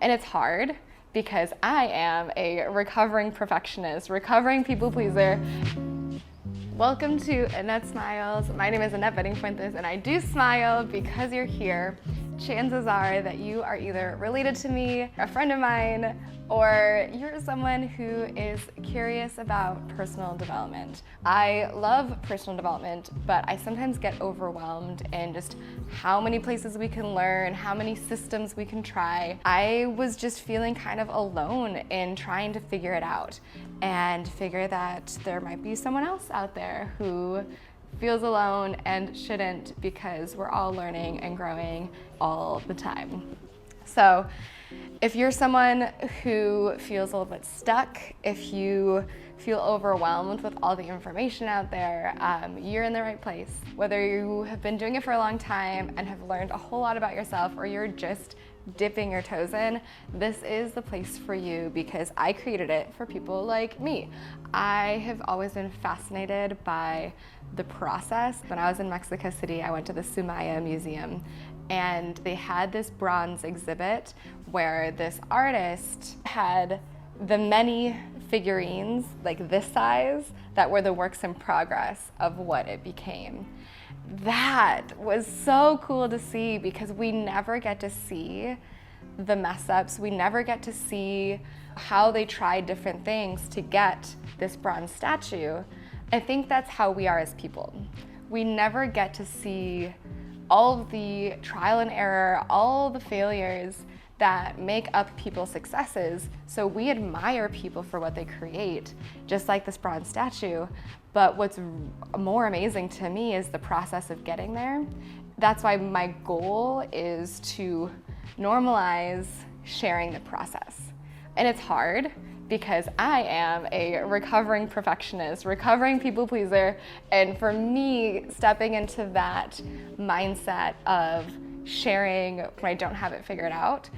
And it's hard because I am a recovering perfectionist, recovering people pleaser. Welcome to AnnetteSmiles. My name is Annette and I do smile because you're here. Chances are that you are either related to me, a friend of mine, or you're someone who is curious about personal development. I love personal development, but I sometimes get overwhelmed in just how many places we can learn, how many systems we can try. I was just feeling kind of alone in trying to figure it out and figure that there might be someone else out there who feels alone and shouldn't, because we're all learning and growing all the time. So if you're someone who feels a little bit stuck, if you feel overwhelmed with all the information out there, you're in the right place. Whether you have been doing it for a long time and have learned a whole lot about yourself, or you're just dipping your toes in, this is the place for you, because I created it for people like me. I have always been fascinated by the process. When I was in Mexico City, I went to the Sumaya Museum, and they had this bronze exhibit where this artist had the many figurines, like this size, that were the works in progress of what it became. That was so cool to see, because we never get to see the mess ups. We never get to see how they tried different things to get this bronze statue. I think that's how we are as people. We never get to see all of the trial and error, all the failures that make up people's successes. So we admire people for what they create, just like this bronze statue. But what's more amazing to me is the process of getting there. That's why my goal is to normalize sharing the process. And it's hard because I am a recovering perfectionist, recovering people pleaser. And for me, stepping into that mindset of sharing when I don't have it figured out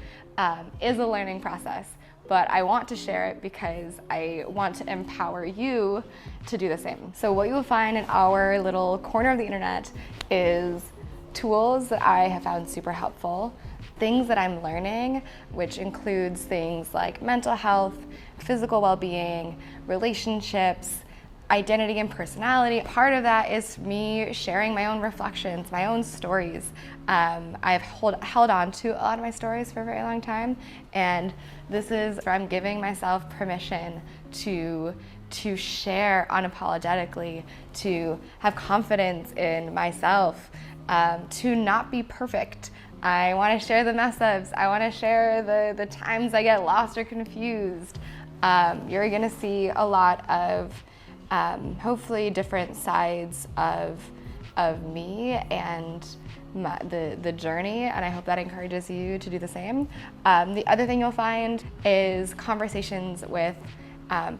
is a learning process. But I want to share it because I want to empower you to do the same. So what you'll find in our little corner of the internet is tools that I have found super helpful, things that I'm learning, which includes things like mental health, physical well-being, relationships, identity and personality. Part of that is me sharing my own reflections, my own stories. I've held on to a lot of my stories for a very long time, and this is where I'm giving myself permission to share unapologetically, to have confidence in myself, to not be perfect. I want to share the mess ups. I want to share the times I get lost or confused. You're going to see a lot of hopefully different sides of me and the journey, and I hope that encourages you to do the same. The other thing you'll find is conversations with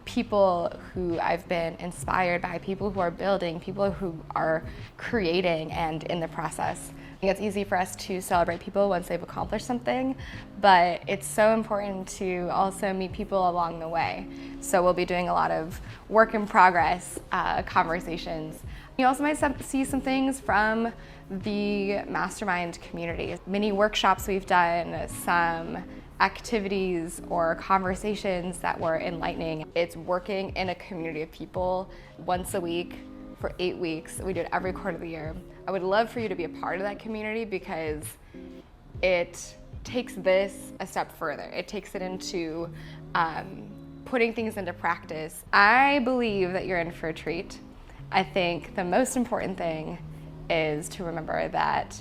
people who I've been inspired by, people who are building, people who are creating and in the process. I think it's easy for us to celebrate people once they've accomplished something, but it's so important to also meet people along the way. So we'll be doing a lot of work in progress conversations. You also might see some things from the mastermind community, mini workshops we've done, some activities or conversations that were enlightening. It's working in a community of people once a week for 8 weeks. We do it every quarter of the year. I would love for you to be a part of that community, because it takes this a step further. It takes it into putting things into practice. I believe that you're in for a treat. I think the most important thing is to remember that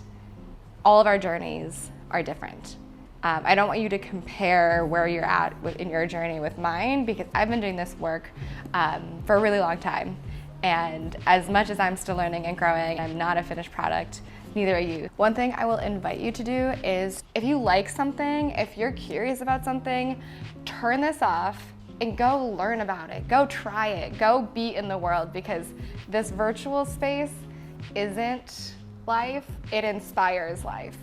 all of our journeys are different. I don't want you to compare where you're at in your journey with mine, because I've been doing this work for a really long time. And as much as I'm still learning and growing, I'm not a finished product, neither are you. One thing I will invite you to do is, if you like something, if you're curious about something, turn this off and go learn about it. Go try it. Go be in the world, because this virtual space isn't life, it inspires life.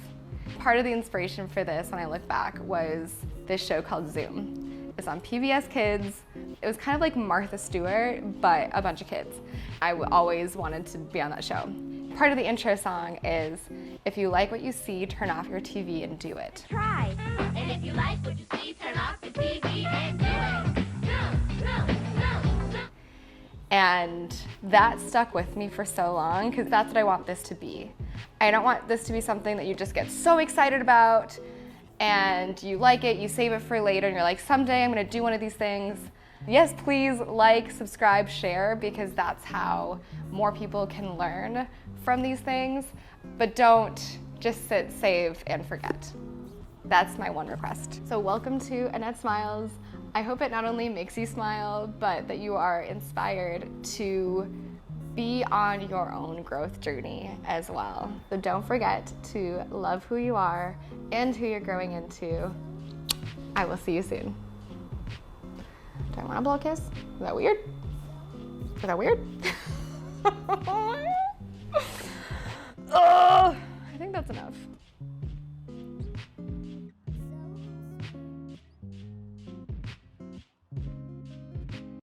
Part of the inspiration for this, when I look back, was this show called Zoom. It's on PBS Kids. It was kind of like Martha Stewart, but a bunch of kids. I always wanted to be on that show. Part of the intro song is, if you like what you see, turn off your TV and do it. Try. And if you like what you see, And that stuck with me for so long because that's what I want this to be. I don't want this to be something that you just get so excited about and you like it, you save it for later, and you're like, someday I'm gonna do one of these things. Yes, please like, subscribe, share, because that's how more people can learn from these things. But don't just sit, save, and forget. That's my one request. So welcome to Annette Smiles. I hope it not only makes you smile, but that you are inspired to be on your own growth journey as well. So don't forget to love who you are and who you're growing into. I will see you soon. Do I want to blow a kiss? Is that weird? Is that weird? Oh, I think that's enough.